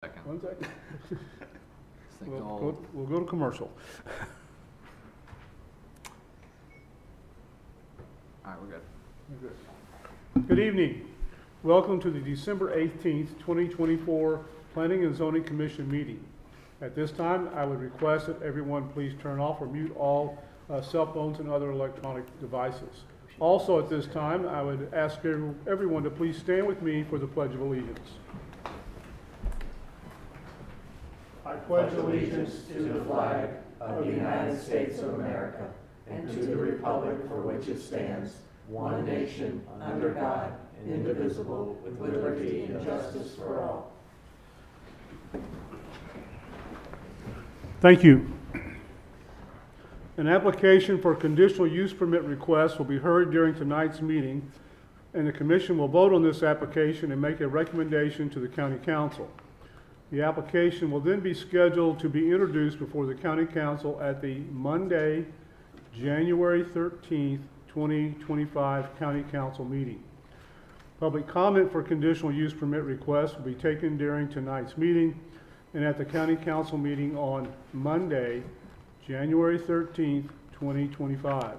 Second. 1 second. This thing's all- We'll go to commercial. All right, we're good. Good evening. Welcome to the December 18th, 2024 Planning and Zoning Commission meeting. At this time, I would request that everyone please turn off or mute all cell phones and other electronic devices. Also at this time, I would ask everyone to please stand with me for the Pledge of Allegiance. I pledge allegiance to the flag of the United States of America and to the republic for which it stands, one nation, under God, indivisible, with liberty and justice for all. Thank you. An application for conditional use permit request will be heard during tonight's meeting, and the commission will vote on this application and make a recommendation to the county council. The application will then be scheduled to be introduced before the county council at the Monday, January 13th, 2025 county council meeting. Public comment for conditional use permit requests will be taken during tonight's meeting and at the county council meeting on Monday, January 13th, 2025.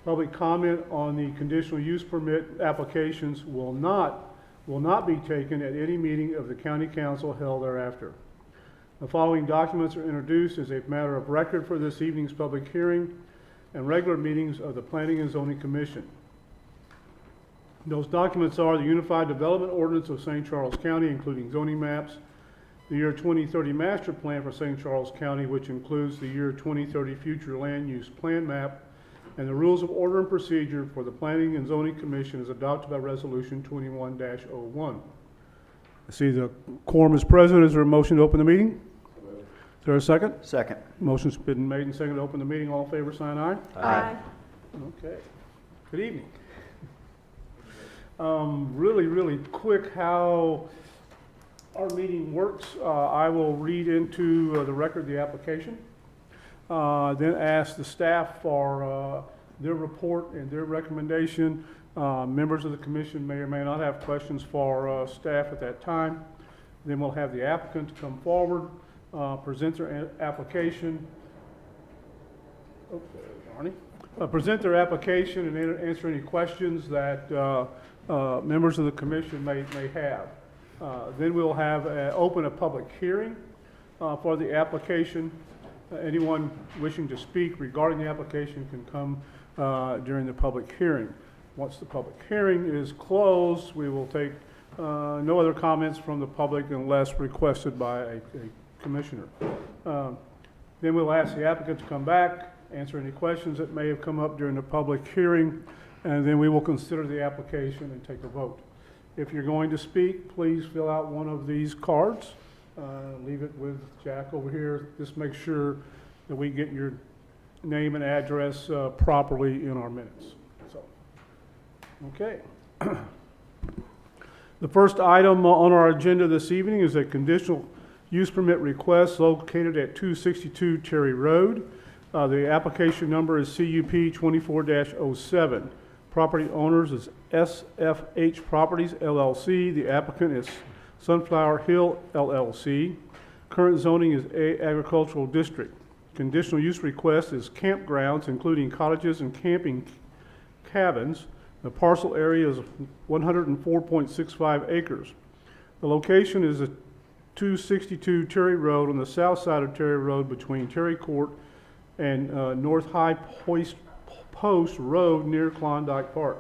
Public comment on the conditional use permit applications will not be taken at any meeting of the county council held thereafter. The following documents are introduced as a matter of record for this evening's public hearing and regular meetings of the Planning and Zoning Commission. Those documents are the Unified Development Ordinance of St. Charles County, including zoning maps, the year 2030 Master Plan for St. Charles County, which includes the year 2030 Future Land Use Plan map, and the Rules of Order and Procedure for the Planning and Zoning Commission as adopted by Resolution 21-01. I see the quorum is present. Is there a motion to open the meeting? Is there a second? Second. Motion's been made and seconded to open the meeting. All in favor, sign aye. Aye. Okay. Good evening. Really quick how our meeting works. I will read into the record the application. Then ask the staff for their report and their recommendation. Members of the commission may or may not have questions for staff at that time. Then we'll have the applicant to come forward, present their application. Present their application and answer any questions that members of the commission may have. Then we'll have open a public hearing for the application. Anyone wishing to speak regarding the application can come during the public hearing. Once the public hearing is closed, we will take no other comments from the public unless requested by a commissioner. Then we'll ask the applicant to come back, answer any questions that may have come up during the public hearing, and then we will consider the application and take a vote. If you're going to speak, please fill out one of these cards. Leave it with Jack over here. Just make sure that we get your name and address properly in our minutes. So, okay. The first item on our agenda this evening is a conditional use permit request located at 262 Terry Road. The application number is CUP 24-07. Property owners is SFH Properties, LLC. The applicant is Sunflower Hill, LLC. Current zoning is A Agricultural District. Conditional use request is campgrounds, including cottages and camping cabins. The parcel area is 104.65 acres. The location is at 262 Terry Road on the south side of Terry Road between Terry Court and North High Post Road near Klondike Park.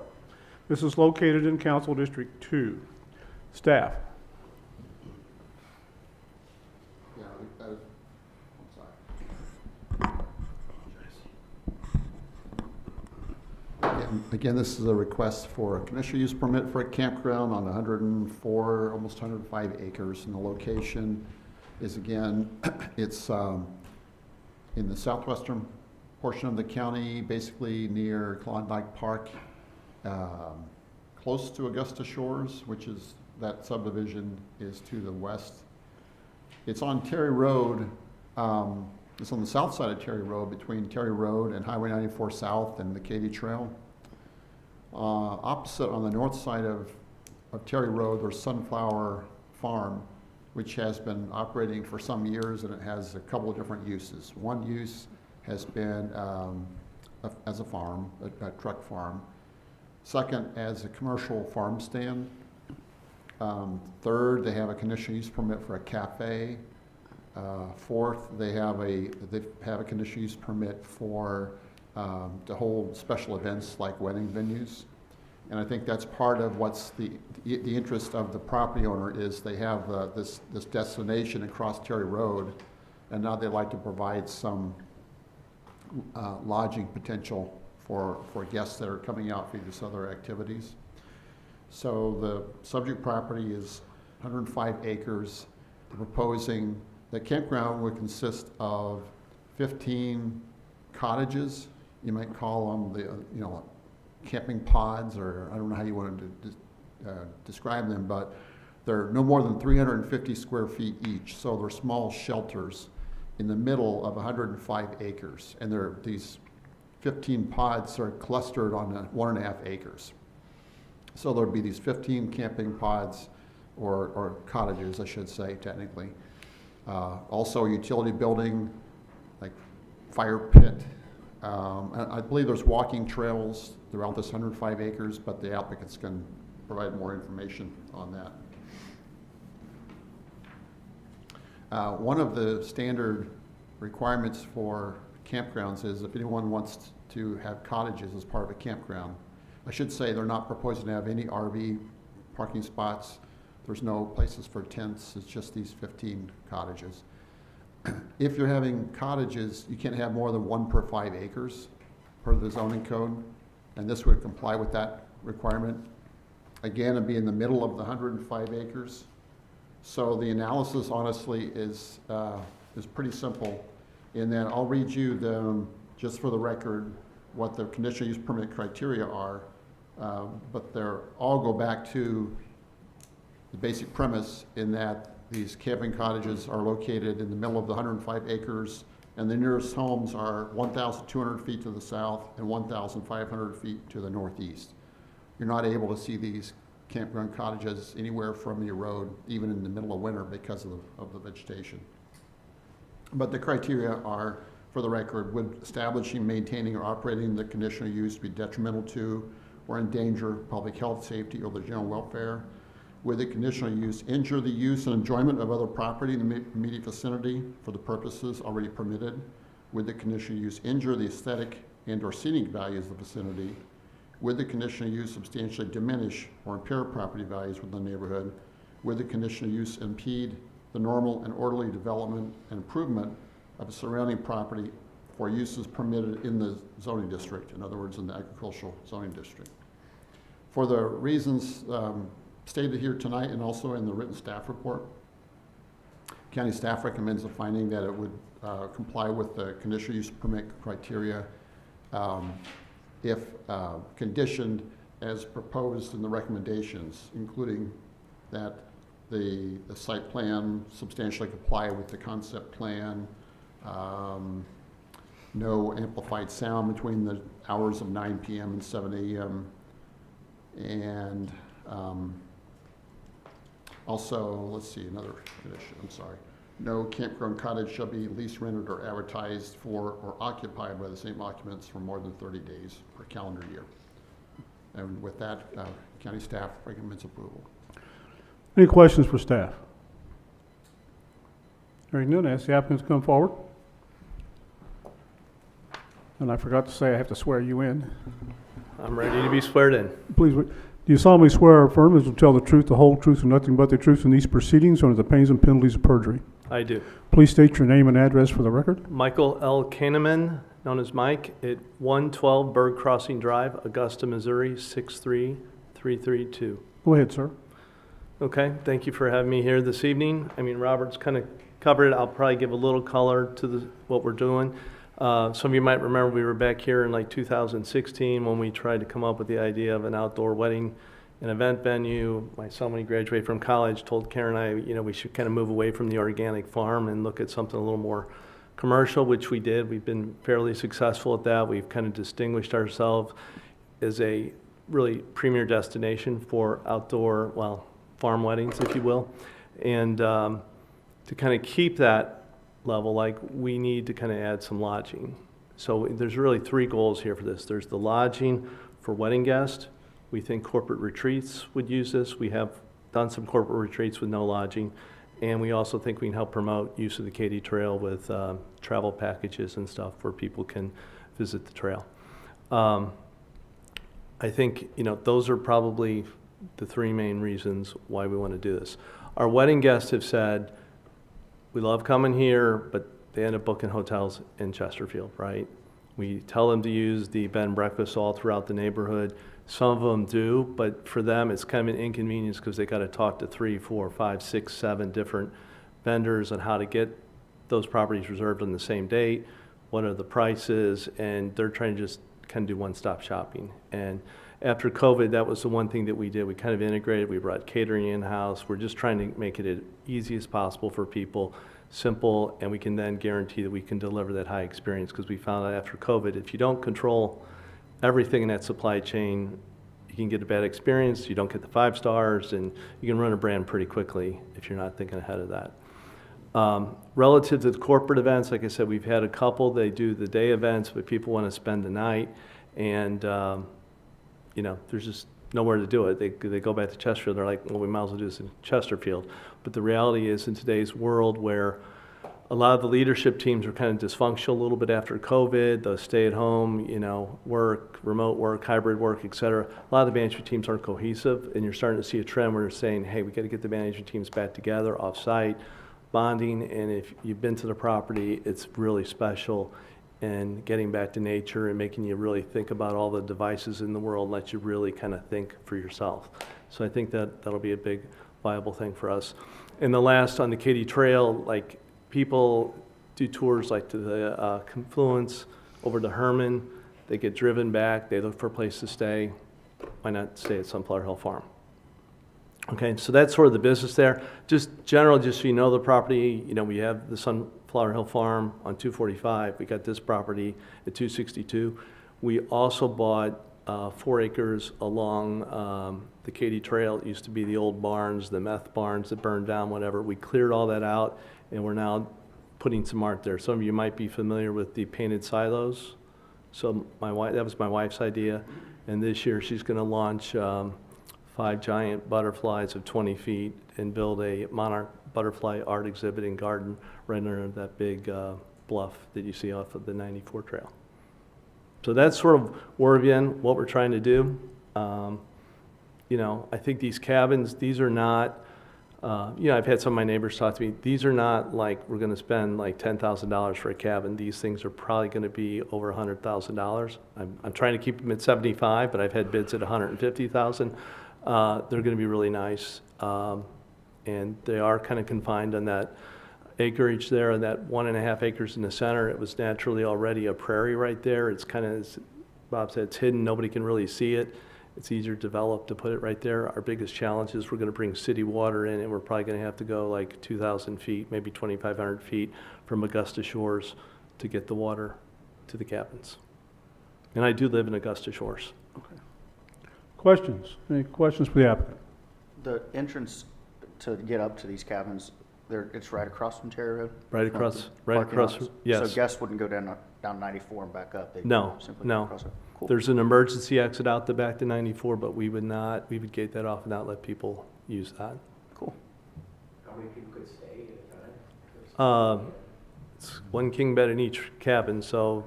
This is located in Council District 2. Staff. Yeah, that is, I'm sorry. Again, this is a request for a conditional use permit for a campground on 104, almost 105 acres. And the location is, again, it's in the southwestern portion of the county, basically near Klondike Park, close to Augusta Shores, which is, that subdivision is to the west. It's on Terry Road. It's on the south side of Terry Road, between Terry Road and Highway 94 South and the Katy Trail. Opposite on the north side of Terry Road, there's Sunflower Farm, which has been operating for some years, and it has a couple of different uses. One use has been as a farm, a truck farm. Second, as a commercial farm stand. Third, they have a conditional use permit for a cafe. Fourth, they have a conditional use permit for to hold special events like wedding venues. And I think that's part of what's the interest of the property owner is they have this destination across Terry Road, and now they'd like to provide some lodging potential for guests that are coming out for these other activities. So the subject property is 105 acres. They're proposing the campground would consist of 15 cottages. You might call them camping pods, or I don't know how you want to describe them, but they're no more than 350 square feet each. So they're small shelters in the middle of 105 acres. And these 15 pods are clustered on 1.5 acres. So there'll be these 15 camping pods, or cottages, I should say, technically. Also a utility building, like fire pit. I believe there's walking trails throughout this 105 acres, but the applicants can provide more information on that. One of the standard requirements for campgrounds is if anyone wants to have cottages as part of a campground. I should say they're not proposing to have any RV parking spots. There's no places for tents. It's just these 15 cottages. If you're having cottages, you can't have more than 1 per 5 acres per the zoning code, and this would comply with that requirement. Again, it'd be in the middle of the 105 acres. So the analysis, honestly, is pretty simple in that I'll read you just for the record, what the conditional use permit criteria are, but they're all go back to the basic premise in that these camping cottages are located in the middle of the 105 acres, and the nearest homes are 1,200 feet to the south and 1,500 feet to the northeast. You're not able to see these campground cottages anywhere from your road, even in the middle of winter, because of the vegetation. But the criteria are, for the record, would establishing, maintaining, or operating the conditional use be detrimental to or endanger public health, safety, or the general welfare? Would the conditional use injure the use and enjoyment of other property in the immediate vicinity for the purposes already permitted? Would the conditional use injure the aesthetic and or scenic values of the vicinity? Would the conditional use substantially diminish or impair property values within the neighborhood? Would the conditional use impede the normal and orderly development and improvement of a surrounding property for uses permitted in the zoning district, in other words, in the agricultural zoning district? For the reasons stated here tonight and also in the written staff report, county staff recommends the finding that it would comply with the conditional use permit criteria if conditioned as proposed in the recommendations, including that the site plan substantially comply with the concept plan, no amplified sound between the hours of 9 p.m. and 7 a.m. And also, let's see, another condition, I'm sorry. No campground cottage shall be leased, rented, or advertised for or occupied by the same occupants for more than 30 days per calendar year. And with that, county staff recommends approval. Any questions for staff? Hearing none, ask the applicants to come forward. And I forgot to say I have to swear you in. I'm ready to be sweared in. Please, do you solemnly swear or affirm that you will tell the truth, the whole truth, and nothing but the truth in these proceedings under the pains and penalties of perjury? I do. Please state your name and address for the record. Michael L. Kahneman, known as Mike, at 112 Bird Crossing Drive, Augusta, Missouri, 63332. Go ahead, sir. Okay, thank you for having me here this evening. I mean, Robert's kind of covered it. I'll probably give a little color to what we're doing. Some of you might remember we were back here in like 2016 when we tried to come up with the idea of an outdoor wedding and event venue. My son, when he graduated from college, told Karen and I, we should kind of move away from the organic farm and look at something a little more commercial, which we did. We've been fairly successful at that. We've kind of distinguished ourselves as a really premier destination for outdoor, farm weddings, if you will. And to kind of keep that level, like, we need to kind of add some lodging. So there's really three goals here for this. There's the lodging for wedding guests. We think corporate retreats would use this. We have done some corporate retreats with no lodging. And we also think we can help promote use of the Katy Trail with travel packages and stuff where people can visit the trail. I think, those are probably the three main reasons why we want to do this. Our wedding guests have said, we love coming here, but they end up booking hotels in Chesterfield, right? We tell them to use the bed and breakfast all throughout the neighborhood. Some of them do, but for them, it's kind of an inconvenience because they got to talk to 3, 4, 5, 6, 7 different vendors on how to get those properties reserved on the same date, what are the prices, and they're trying to just kind of do one-stop shopping. And after COVID, that was the one thing that we did. We kind of integrated. We brought catering in-house. We're just trying to make it as easy as possible for people, simple, and we can then guarantee that we can deliver that high experience, because we found out after COVID, if you don't control everything in that supply chain, you can get a bad experience, you don't get the 5 stars, and you can run a brand pretty quickly if you're not thinking ahead of that. Relative to the corporate events, like I said, we've had a couple. They do the day events, but people want to spend the night, and there's just nowhere to do it. They go back to Chesterfield. They're like, well, we might as well do this in Chesterfield. But the reality is, in today's world where a lot of the leadership teams are kind of dysfunctional a little bit after COVID, the stay-at-home, work, remote work, hybrid work, et cetera, a lot of the management teams aren't cohesive, and you're starting to see a trend where they're saying, hey, we got to get the management teams back together, off-site, bonding, and if you've been to the property, it's really special, and getting back to nature and making you really think about all the devices in the world, let you really kind of think for yourself. So I think that'll be a big viable thing for us. And the last, on the Katy Trail, like, people do tours like to the confluence over to Herman. They get driven back. They look for a place to stay. Why not stay at Sunflower Hill Farm? Okay, so that's sort of the business there. Just general, just so you know the property, we have the Sunflower Hill Farm on 245. We got this property at 262. We also bought 4 acres along the Katy Trail. It used to be the old barns, the meth barns that burned down, whatever. We cleared all that out, and we're now putting some art there. Some of you might be familiar with the painted silos. So that was my wife's idea, and this year she's going to launch 5 giant butterflies of 20 feet and build a monarch butterfly art exhibit and garden right under that big bluff that you see off of the 94 trail. So that's sort of where we've been, what we're trying to do. I think these cabins, these are not, I've had some of my neighbors talk to me, these are not like we're going to spend like $10,000 for a cabin. These things are probably going to be over $100,000. I'm trying to keep them at 75, but I've had bids at 150,000. They're going to be really nice, and they are kind of confined on that acreage there, and that 1.5 acres in the center. It was naturally already a prairie right there. It's kind of, as Bob said, it's hidden. Nobody can really see it. It's easier to develop to put it right there. Our biggest challenge is we're going to bring city water in, and we're probably going to have to go like 2,000 feet, maybe 2,500 feet from Augusta Shores to get the water to the cabins. And I do live in Augusta Shores. Okay. Questions? Any questions for the applicant? The entrance to get up to these cabins, it's right across from Terry Road? Right across, right Parking across, lots? yes. So guests wouldn't go down 94 and back up? They'd No, simply no. go across it? Cool. There's an emergency exit out the back to 94, but we would gate that off and not let people use that. Cool. How many people could stay at a time? It's 1 king bed in each cabin, so,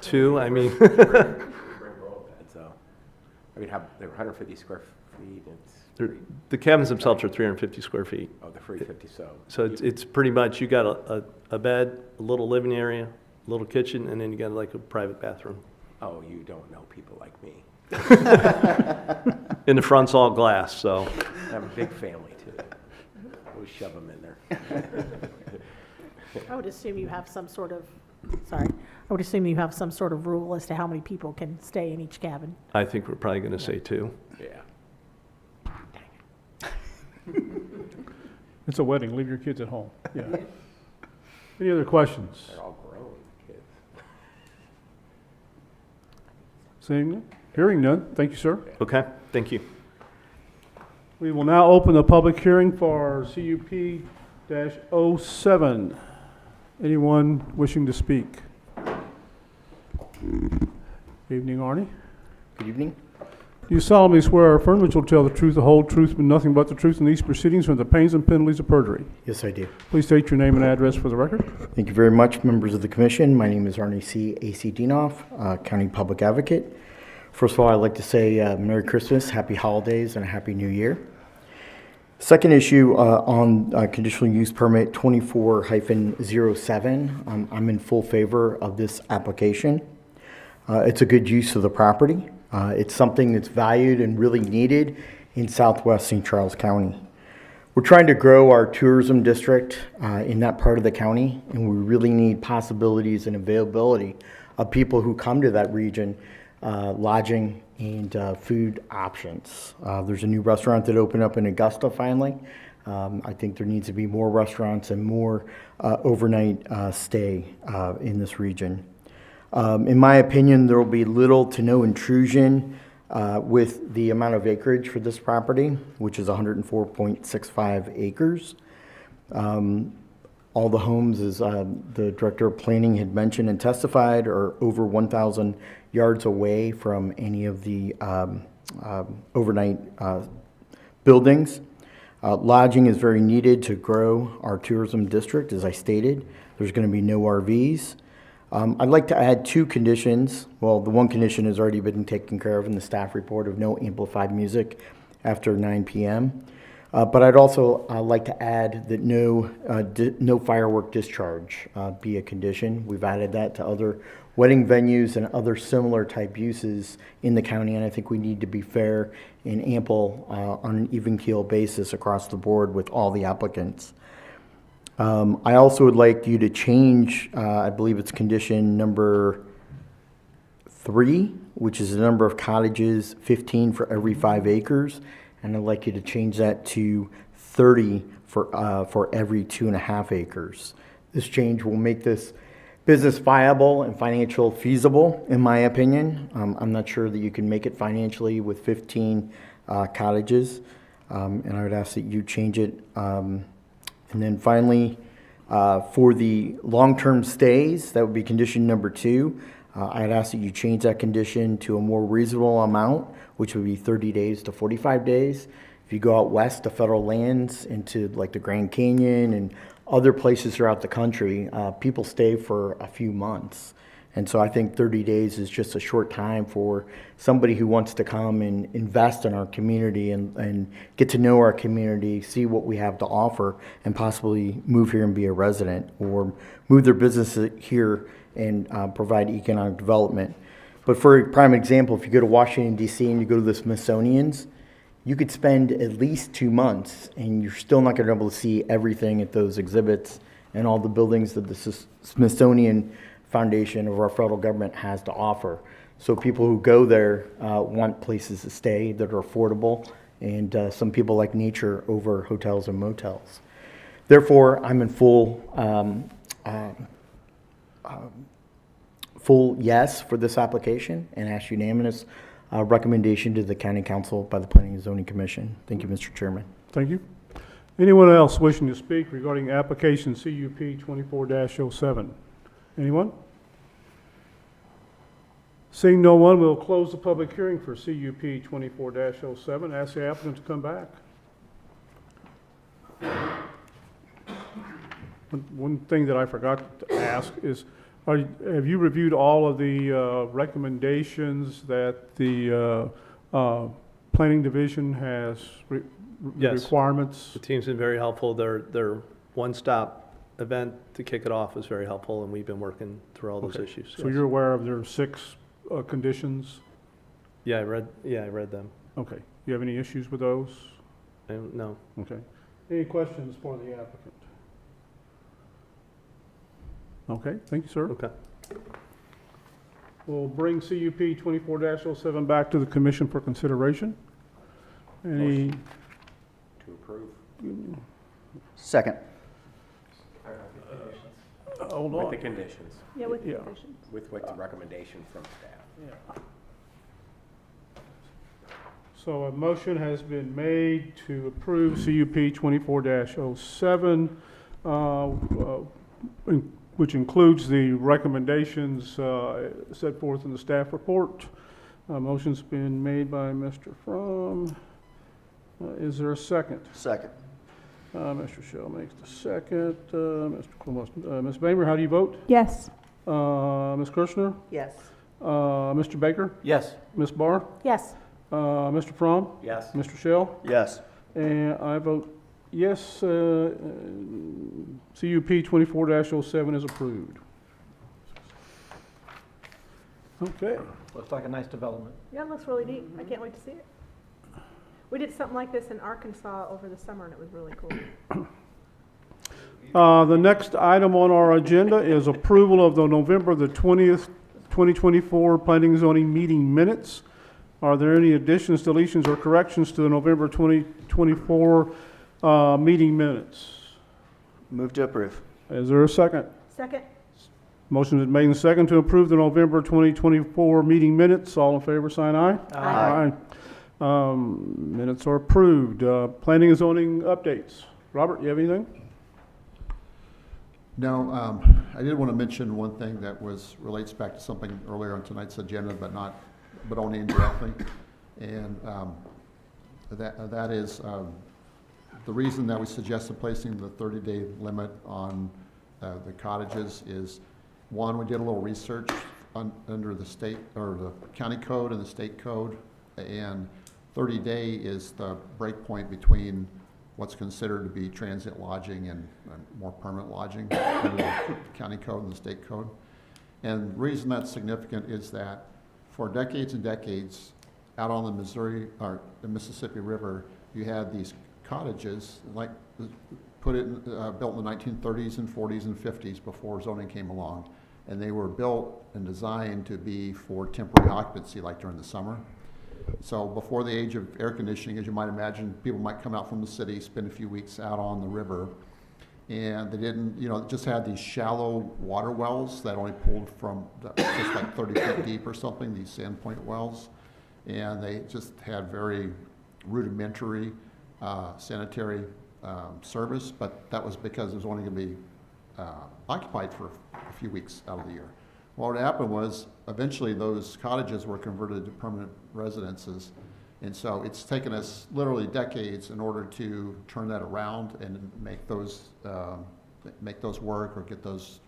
2, I mean. Bring both beds, so, they're 150 square feet, The cabins themselves are 350 square feet. they're 350, so. So it's pretty much, you got a bed, a little living area, a little kitchen, and then you got like a private bathroom. Oh, you don't know people like me. And the front's all glass, so. I have a big family, too. We'll shove them in there. I would assume you have some sort of, I would assume you have some sort of rule as to how many people can stay in each cabin. I think we're probably going to say 2. Yeah. It's a wedding, leave your kids at home. Yeah. Any other questions? They're all grown kids. Seeing none? Hearing none, thank you, sir. Okay, thank you. We will now open the public hearing for CUP-07. Anyone wishing to speak? Evening, Arnie. Good evening. Do you solemnly swear or affirm that you'll tell the truth, the whole truth, but nothing but the truth in these proceedings from the pains and penalties of perjury? Yes, I do. Please state your name and address for the record. Thank you very much, members of the commission. My name is Arnie C. A.C. Dienoff, County Public Advocate. First of all, I'd like to say Merry Christmas, Happy Holidays, and a Happy New Year. Second issue on conditional use permit 24-07. I'm in full favor of this application. It's a good use of the property. It's something that's valued and really needed in southwest St. Charles County. We're trying to grow our tourism district in that part of the county, and we really need possibilities and availability of people who come to that region, lodging and food options. There's a new restaurant that opened up in Augusta finally. I think there needs to be more restaurants and more overnight stay in this region. In my opinion, there will be little to no intrusion with the amount of acreage for this property, which is 104.65 acres. All the homes, as the Director of Planning had mentioned and testified, are over 1,000 yards away from any of the overnight buildings. Lodging is very needed to grow our tourism district, as I stated. There's going to be no RVs. I'd like to add two conditions. Well, the one condition has already been taken care of in the staff report of no amplified music after 9 p.m. But I'd also like to add that no firework discharge be a condition. We've added that to other wedding venues and other similar type uses in the county, and I think we need to be fair and ample on an even keel basis across the board with all the applicants. I also would like you to change, I believe it's condition number 3, which is the number of cottages, 15 for every 5 acres. And I'd like you to change that to 30 for every 2.5 acres. This change will make this business viable and financial feasible, in my opinion. I'm not sure that you can make it financially with 15 cottages. And I would ask that you change it. And then finally, for the long-term stays, that would be condition number 2. I'd ask that you change that condition to a more reasonable amount, which would be 30 days to 45 days. If you go out west to federal lands into like the Grand Canyon and other places throughout the country, people stay for a few months. And so I think 30 days is just a short time for somebody who wants to come and invest in our community and get to know our community, see what we have to offer, and possibly move here and be a resident or move their business here and provide economic development. But for a prime example, if you go to Washington, D.C. and you go to the Smithsonian's, you could spend at least 2 months and you're still not going to be able to see everything at those exhibits and all the buildings that the Smithsonian Foundation of our federal government has to offer. So people who go there want places to stay that are affordable, and some people like nature over hotels and motels. Therefore, I'm in full yes for this application and ask unanimous recommendation to the County Council by the Planning and Zoning Commission. Thank you, Mr. Chairman. Thank you. Anyone else wishing to speak regarding application CUP 24-07? Anyone? Seeing no one, we'll close the public hearing for CUP 24-07. Ask the applicant to come back. One thing that I forgot to ask is, have you reviewed all of the recommendations that the Planning Division has, the Yes. requirements? The team's been very helpful. Their one-stop event to kick it off was very helpful, and we've been working through all those Okay. issues. So yes. you're aware of their 6 conditions? Yeah, I read them. Okay. You have any issues with those? No. Okay. Any questions for the applicant? Okay, thank you, sir. Okay. We'll bring CUP 24-07 back to the commission for consideration. Any, To approve. Second. hold With on. the conditions, Yeah, with Yeah. conditions. with the recommendation from staff. So a motion has been made to approve CUP 24-07, which includes the recommendations set forth in the staff report. Motion's been made by Mr. Fromm. Is there a second? Second. Mr. Shell makes the second. Ms. Bamer, how do you vote? Yes. Ms. Kirschner? Yes. Mr. Baker? Yes. Ms. Barr? Yes. Mr. Fromm? Yes. Mr. Shell? Yes. And I vote yes. CUP 24-07 is approved. Okay. Looks like a nice development. Yeah, it looks really neat. I can't wait to see it. We did something like this in Arkansas over the summer, and it was really cool. The next item on our agenda is approval of the November the 20th, 2024 Planning and Zoning meeting minutes. Are there any additions, deletions, or corrections to the November 2024 meeting minutes? Move to approve. Is there a second? Second? Motion is made and second to approve the November 2024 meeting minutes. All in favor, sign aye. Aye. Minutes are approved. Planning and zoning updates. Robert, you have anything? No, I did want to mention one thing that relates back to something earlier on tonight's agenda, but only indirectly. And that is the reason that we suggested placing the 30-day limit on the cottages is, one, we did a little research under the state or the county code and the state code, and 30-day is the break point between what's considered to be transient lodging and more permanent lodging under the county code and the state code. And the reason that's significant is that for decades and decades, out on the Missouri or the Mississippi River, you had these cottages like built in the 1930s and 40s and 50s before zoning came along, and they were built and designed to be for temporary occupancy, like during the summer. So before the age of air conditioning, as you might imagine, people might come out from the city, spend a few weeks out on the river, and they didn't, just had these shallow water wells that only pulled from just like 30 feet deep or something, these sandpoint wells, and they just had very rudimentary sanitary service, but that was because it was only going to be occupied for a few weeks out of the year. Well, what happened was eventually those cottages were converted to permanent residences, and so it's taken us literally decades in order to turn that around and make those work or get those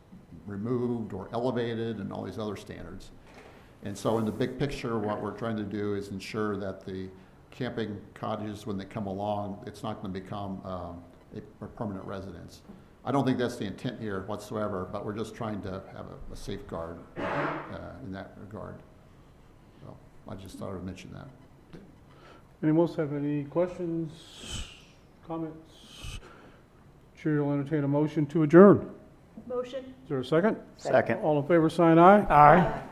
removed or elevated and all these other standards. And so in the big picture, what we're trying to do is ensure that the camping cottages, when they come along, it's not going to become a permanent residence. I don't think that's the intent here whatsoever, but we're just trying to have a safeguard in that regard. So I just thought I would mention that. Anyone else have any questions, comments? Chair will entertain a motion to adjourn. Motion? Is there a second? Second. All in favor, sign aye. Aye.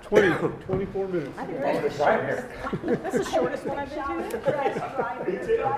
24 minutes. I think that's the shortest one I've been to.